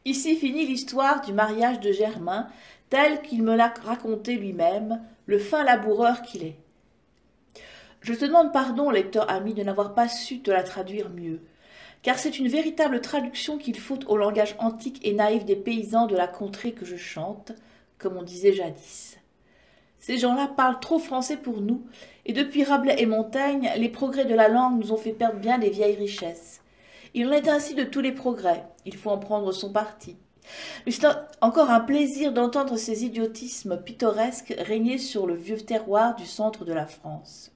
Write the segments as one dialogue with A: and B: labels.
A: Ici finit l'histoire du mariage de Germain, tel qu'il me l'a raconté lui-même, le fin laboureur qu'il est. Je te demande pardon, lecteur ami, de n'avoir pas su te la traduire mieux, car c'est une véritable traduction qu'il faut au langage antique et naïf des paysans de la contrée que je chante, comme on disait jadis. Ces gens-là parlent trop français pour nous, et depuis Rabelais et Montaigne, les progrès de la langue nous ont fait perdre bien des vieilles richesses. Il en est ainsi de tous les progrès, il faut en prendre son parti. Mais c'est encore un plaisir d'entendre ces idiotismes pittoresques régner sur le vieux terroir du centre de la France.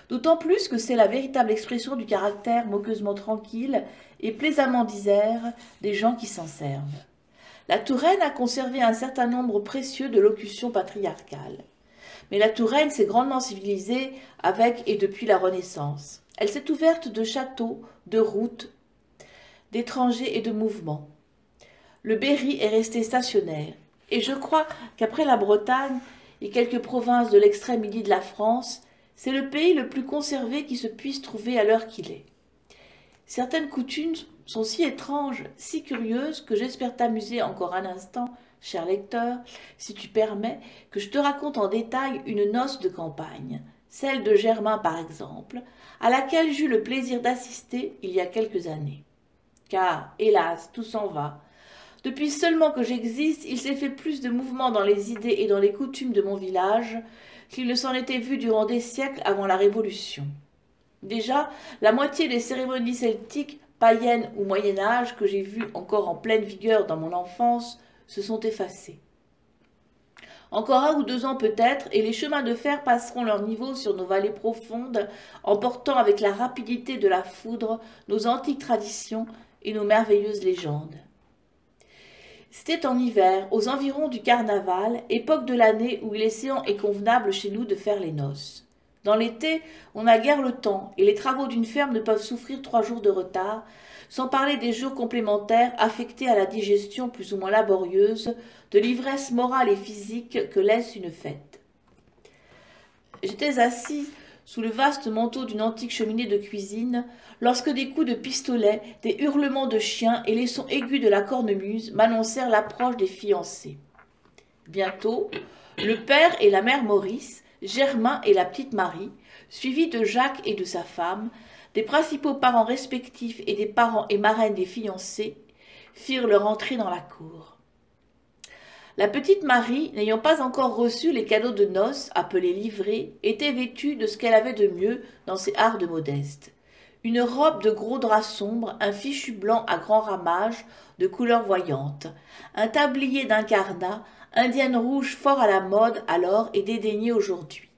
A: D'autant plus que c'est la véritable expression du caractère moqueusement tranquille et plaisamment disert des gens qui s'en servent. La Touraine a conservé un certain nombre précieux de locutions patriarcales. Mais la Touraine s'est grandement civilisée avec et depuis la Renaissance. Elle s'est ouverte de châteaux, de routes, d'étrangers et de mouvements. Le Berry est resté stationnaire, et je crois qu'après la Bretagne et quelques provinces de l'extrême midi de la France, c'est le pays le plus conservé qui se puisse trouver à l'heure qu'il est. Certaines coutumes sont si étranges, si curieuses, que j'espère t'amuser encore un instant, cher lecteur, si tu permets que je te raconte en détail une noce de campagne, celle de Germain par exemple, à laquelle j'eus le plaisir d'assister il y a quelques années. Car, hélas, tout s'en va. Depuis seulement que j'existe, il s'est fait plus de mouvements dans les idées et dans les coutumes de mon village qu'il ne s'en était vu durant des siècles avant la Révolution. Déjà, la moitié des cérémonies celtiques, païennes ou Moyen-Âge, que j'ai vues encore en pleine vigueur dans mon enfance, se sont effacées. Encore 1 ou 2 ans peut-être, et les chemins de fer passeront leur niveau sur nos vallées profondes, emportant avec la rapidité de la foudre nos antiques traditions et nos merveilleuses légendes. C'était en hiver, aux environs du carnaval, époque de l'année où il est séant et convenable chez nous de faire les noces. Dans l'été, on n'a guère le temps, et les travaux d'une ferme ne peuvent souffrir 3 jours de retard, sans parler des jours complémentaires affectés à la digestion plus ou moins laborieuse, de l'ivresse morale et physique que laisse une fête. J'étais assis sous le vaste manteau d'une antique cheminée de cuisine, lorsque des coups de pistolet, des hurlements de chiens et les sons aigus de la cornemuse m'annoncèrent l'approche des fiancés. Bientôt, le père et la mère Maurice, Germain et la petite Marie, suivis de Jacques et de sa femme, des principaux parents respectifs et des parents et marraines des fiancés, firent leur entrée dans la cour. La petite Marie, n'ayant pas encore reçu les cadeaux de noces, appelés livrées, était vêtue de ce qu'elle avait de mieux dans ses hardes modestes. Une robe de gros drap sombre, un fichu blanc à grands ramages, de couleur voyante, un tablier d'incarnat, indienne rouge fort à la mode alors et dédaigné aujourd'hui,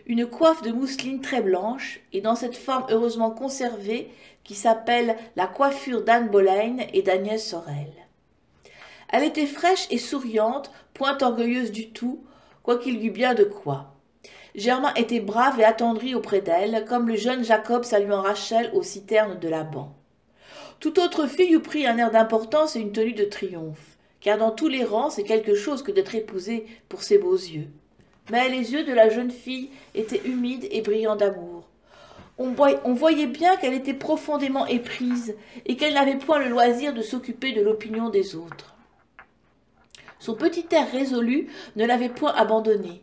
A: une coiffe de mousseline très blanche, et dans cette forme heureusement conservée qui s'appelle la coiffure d'Anne Boleyn et d'Agnès Sorel. Elle était fraîche et souriante, point orgueilleuse du tout, quoiqu'il y eût bien de quoi. Germain était brave et attendri auprès d'elle, comme le jeune Jacob saluant Rachel aux citernes de Laban. Toute autre fille eût pris un air d'importance et une tenue de triomphe, car dans tous les rangs c'est quelque chose que d'être épousée pour ses beaux yeux. Mais les yeux de la jeune fille étaient humides et brillants d'amour. On voyait bien qu'elle était profondément éprise et qu'elle n'avait point le loisir de s'occuper de l'opinion des autres. Son petit air résolu ne l'avait point abandonnée,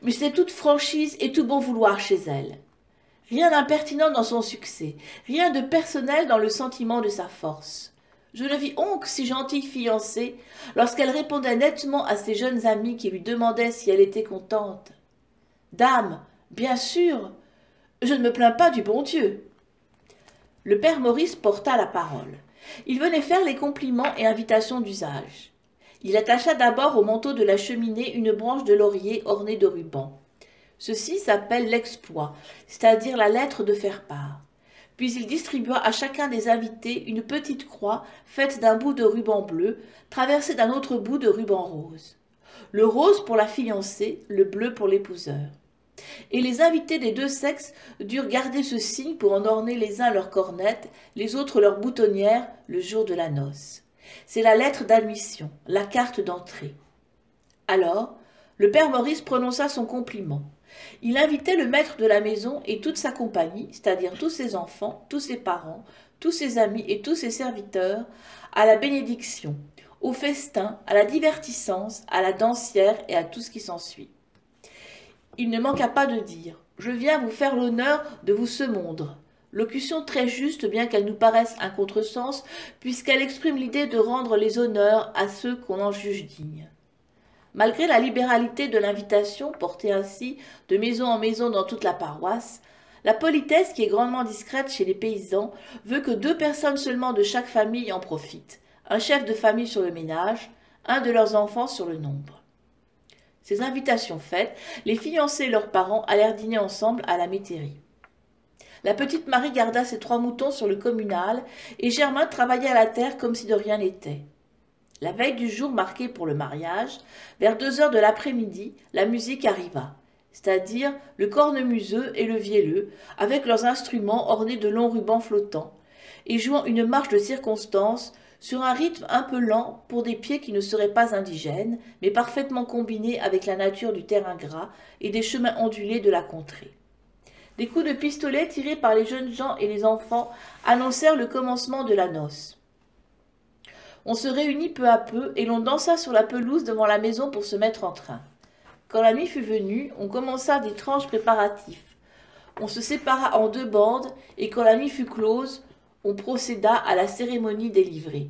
A: mais c'était toute franchise et tout bon vouloir chez elle. Rien d'impertinent dans son succès, rien de personnel dans le sentiment de sa force. Je ne vis oncle si gentille fiancée lorsqu'elle répondait nettement à ses jeunes amis qui lui demandaient si elle était contente. « Dame, bien sûr, je ne me plains pas du bon Dieu. » Le père Maurice porta la parole. Il venait faire les compliments et invitations d'usage. Il attacha d'abord au manteau de la cheminée une branche de laurier ornée de rubans. Ceci s'appelle l'exploit, c'est-à-dire la lettre de faire-part. Puis il distribua à chacun des invités une petite croix faite d'un bout de ruban bleu, traversée d'un autre bout de ruban rose. Le rose pour la fiancée, le bleu pour l'épouseur. Et les invités des 2 sexes durent garder ce signe pour en orner les uns leurs cornettes, les autres leurs boutonnières le jour de la noce. C'est la lettre d'admission, la carte d'entrée. Alors, le père Maurice prononça son compliment. Il invitait le maître de la maison et toute sa compagnie, c'est-à-dire tous ses enfants, tous ses parents, tous ses amis et tous ses serviteurs, à la bénédiction, au festin, à la divertissance, à la dansière et à tout ce qui s'ensuit. Il ne manqua pas de dire « Je viens vous faire l'honneur de vous semondre ». Locution très juste, bien qu'elle nous paraisse un contresens, puisqu'elle exprime l'idée de rendre les honneurs à ceux qu'on en juge dignes. Malgré la libéralité de l'invitation, portée ainsi de maison en maison dans toute la paroisse, la politesse, qui est grandement discrète chez les paysans, veut que 2 personnes seulement de chaque famille en profitent, un chef de famille sur le ménage, un de leurs enfants sur le nombre. Ces invitations faites, les fiancés et leurs parents allèrent dîner ensemble à la métairie. La petite Marie garda ses 3 moutons sur le communal, et Germain travaillait à la terre comme si de rien n'était. La veille du jour marqué pour le mariage, vers 2 heures de l'après-midi, la musique arriva, c'est-à-dire le cornemuseux et le vielleux, avec leurs instruments ornés de longs rubans flottants, et jouant une marche de circonstance sur un rythme un peu lent pour des pieds qui ne seraient pas indigènes, mais parfaitement combinés avec la nature du terrain gras et des chemins ondulés de la contrée. Des coups de pistolet tirés par les jeunes gens et les enfants annoncèrent le commencement de la noce. On se réunit peu à peu et l'on dansa sur la pelouse devant la maison pour se mettre en train. Quand la nuit fut venue, on commença d'étranges préparatifs. On se sépara en 2 bandes et quand la nuit fut close, on procéda à la cérémonie des livrées.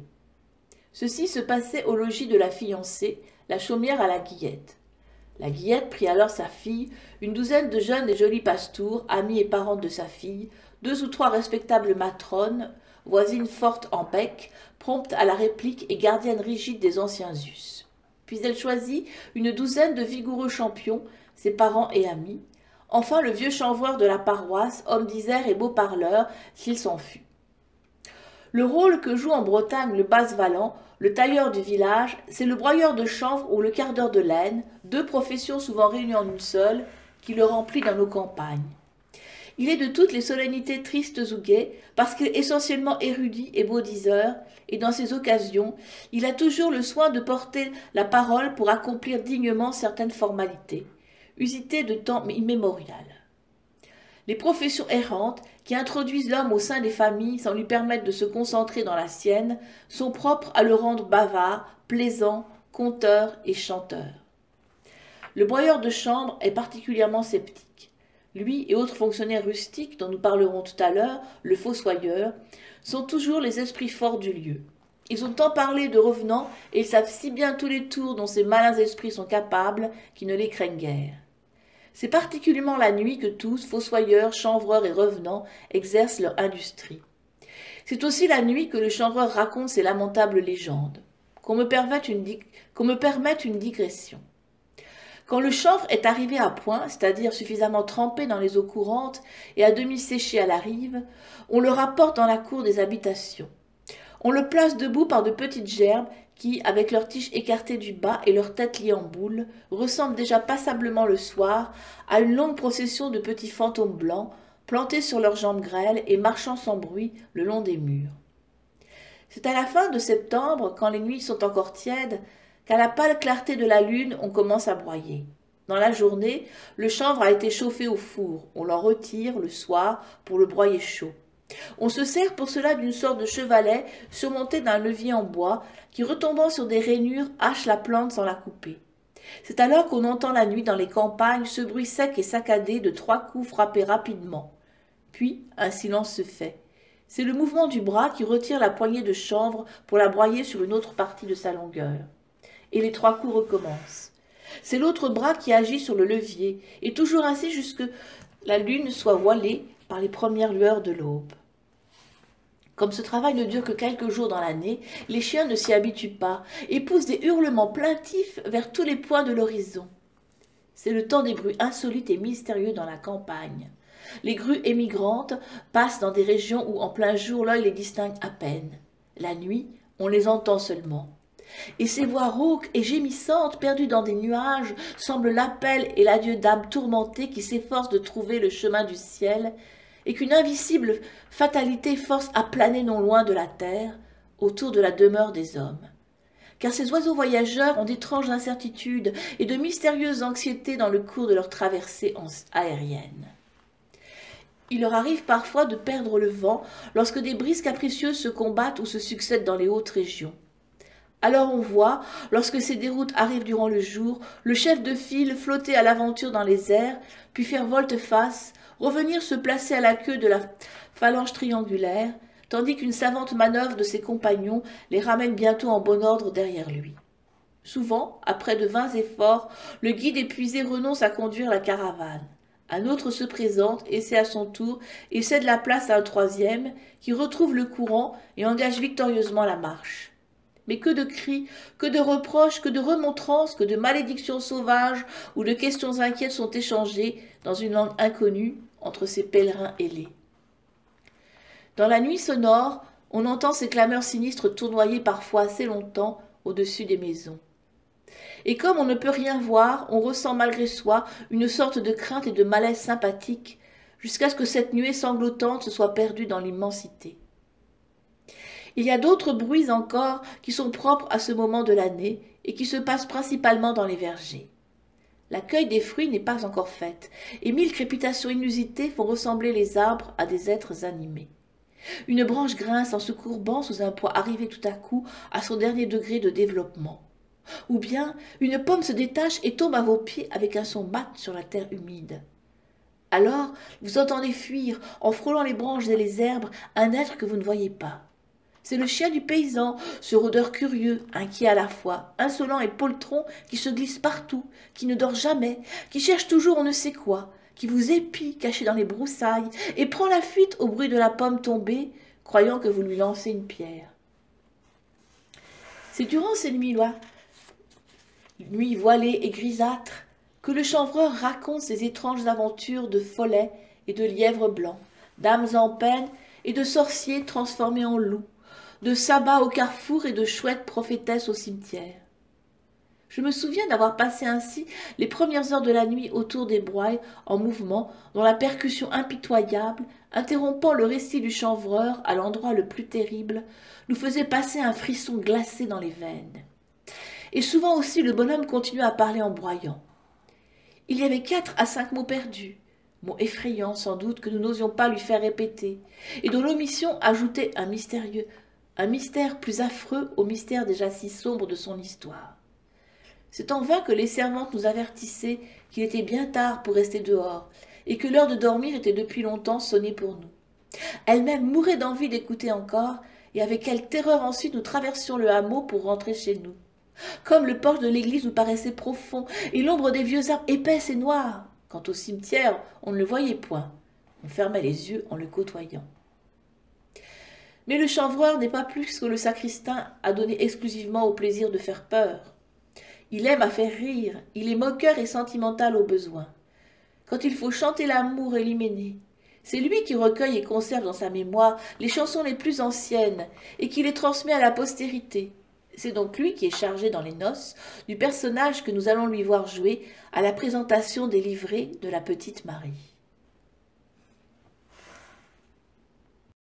A: Ceci se passait au logis de la fiancée, la chaumière à la Guillette. La Guillette prit alors sa fille, une douzaine de jeunes et jolies pastoures, amies et parentes de sa fille, 2 ou 3 respectables matrones, voisines fortes en bec, promptes à la réplique et gardiennes rigides des anciens us. Puis elle choisit une douzaine de vigoureux champions, ses parents et amis, enfin le vieux chanvreur de la paroisse, homme d'Isère et beau parleur, s'il s'en fut. Le rôle que joue en Bretagne le basse-valant, le tailleur du village, c'est le broyeur de chanvre ou le cardeur de laine, 2 professions souvent réunies en une seule, qui le remplit dans nos campagnes. Il est de toutes les solennités tristes ou gaies, parce qu'il est essentiellement érudit et beau diseur, et dans ces occasions, il a toujours le soin de porter la parole pour accomplir dignement certaines formalités, usitées de temps immémorial. Les professions errantes, qui introduisent l'homme au sein des familles sans lui permettre de se concentrer dans la sienne, sont propres à le rendre bavard, plaisant, conteur et chanteur. Le broyeur de chambre est particulièrement sceptique. Lui et autres fonctionnaires rustiques, dont nous parlerons tout à l'heure, le fossoyeur, sont toujours les esprits forts du lieu. Ils ont tant parlé de revenants et ils savent si bien tous les tours dont ces malins esprits sont capables qu'ils ne les craignent guère. C'est particulièrement la nuit que tous, fossoyeurs, chanvreurs et revenants, exercent leur industrie. C'est aussi la nuit que le chanvreur raconte ses lamentables légendes. Qu'on me permette une digression. Quand le chanvre est arrivé à point, c'est-à-dire suffisamment trempé dans les eaux courantes et à demi séché à la rive, on le rapporte dans la cour des habitations. On le place debout par de petites gerbes qui, avec leurs tiges écartées du bas et leurs têtes liées en boule, ressemblent déjà passablement le soir à une longue procession de petits fantômes blancs, plantés sur leurs jambes grêles et marchant sans bruit le long des murs. C'est à la fin de septembre, quand les nuits sont encore tièdes, qu'à la pâle clarté de la lune, on commence à broyer. Dans la journée, le chanvre a été chauffé au four. On l'en retire le soir pour le broyer chaud. On se sert pour cela d'une sorte de chevalet surmonté d'un levier en bois qui, retombant sur des rainures, hache la plante sans la couper. C'est alors qu'on entend la nuit dans les campagnes ce bruit sec et saccadé de 3 coups frappés rapidement. Puis un silence se fait. C'est le mouvement du bras qui retire la poignée de chanvre pour la broyer sur une autre partie de sa longueur. Et les 3 coups recommencent. C'est l'autre bras qui agit sur le levier, et toujours ainsi jusque la lune soit voilée par les premières lueurs de l'aube. Comme ce travail ne dure que quelques jours dans l'année, les chiens ne s'y habituent pas et poussent des hurlements plaintifs vers tous les points de l'horizon. C'est le temps des bruits insolites et mystérieux dans la campagne. Les grues émigrantes passent dans des régions où en plein jour l'œil les distingue à peine. La nuit, on les entend seulement. Et ces voix rauques et gémissantes, perdues dans des nuages, semblent l'appel et l'adieu d'âmes tourmentées qui s'efforcent de trouver le chemin du ciel, et qu'une invisible fatalité force à planer non loin de la terre, autour de la demeure des hommes. Car ces oiseaux voyageurs ont d'étranges incertitudes et de mystérieuses anxiétés dans le cours de leur traversée aérienne. Il leur arrive parfois de perdre le vent lorsque des brises capricieuses se combattent ou se succèdent dans les hautes régions. Alors on voit, lorsque ces déroutes arrivent durant le jour, le chef de file flotter à l'aventure dans les airs, puis faire volte-face, revenir se placer à la queue de la phalange triangulaire, tandis qu'une savante manœuvre de ses compagnons les ramène bientôt en bon ordre derrière lui. Souvent, après de vains efforts, le guide épuisé renonce à conduire la caravane. Un autre se présente et c'est à son tour, il cède la place à un troisième, qui retrouve le courant et engage victorieusement la marche. Mais que de cris, que de reproches, que de remontrances, que de malédictions sauvages ou de questions inquiètes sont échangées dans une langue inconnue entre ces pèlerins ailés. Dans la nuit sonore, on entend ces clameurs sinistres tournoyer parfois assez longtemps au-dessus des maisons. Et comme on ne peut rien voir, on ressent malgré soi une sorte de crainte et de malaise sympathique, jusqu'à ce que cette nuée sanglotante se soit perdue dans l'immensité. Il y a d'autres bruits encore qui sont propres à ce moment de l'année et qui se passent principalement dans les vergers. La cueille des fruits n'est pas encore faite, et 1000 crépitations inusitées font ressembler les arbres à des êtres animés. Une branche grince en se courbant sous un poids arrivé tout à coup à son dernier degré de développement. Ou bien une pomme se détache et tombe à vos pieds avec un son mat sur la terre humide. Alors vous entendez fuir, en frôlant les branches et les herbes, un être que vous ne voyez pas. C'est le chien du paysan, ce rôdeur curieux, inquiet à la fois, insolent et poltron, qui se glisse partout, qui ne dort jamais, qui cherche toujours on ne sait quoi, qui vous épie caché dans les broussailles et prend la fuite au bruit de la pomme tombée, croyant que vous lui lancez une pierre. C'est durant ces nuits-là, nuits voilées et grisâtres, que le chanvreur raconte ses étranges aventures de follets et de lièvres blancs, d'âmes en peine et de sorciers transformés en loups, de sabbats au carrefour et de chouettes prophétesses au cimetière. Je me souviens d'avoir passé ainsi les premières heures de la nuit autour des broyes en mouvement, dont la percussion impitoyable, interrompant le récit du chanvreur à l'endroit le plus terrible, nous faisait passer un frisson glacé dans les veines. Et souvent aussi le bonhomme continuait à parler en broyant. Il y avait 4 à 5 mots perdus, mots effrayants sans doute que nous n'osions pas lui faire répéter, et dont l'omission ajoutait un mystère plus affreux au mystère déjà si sombre de son histoire. C'est en vain que les servantes nous avertissaient qu'il était bien tard pour rester dehors, et que l'heure de dormir était depuis longtemps sonnée pour nous. Elle-même mourait d'envie d'écouter encore, et avec quelle terreur ensuite nous traversions le hameau pour rentrer chez nous. Comme le porche de l'église nous paraissait profond, et l'ombre des vieux arbres épaisse et noire. Quant au cimetière, on ne le voyait point. On fermait les yeux en le côtoyant. Mais le chanvreur n'est pas plus que le sacristain à donner exclusivement au plaisir de faire peur. Il aime à faire rire, il est moqueur et sentimental au besoin. Quand il faut chanter l'amour et l'hyménée, c'est lui qui recueille et conserve dans sa mémoire les chansons les plus anciennes et qui les transmet à la postérité. C'est donc lui qui est chargé dans les noces du personnage que nous allons lui voir jouer à la présentation des livrées de la petite Marie.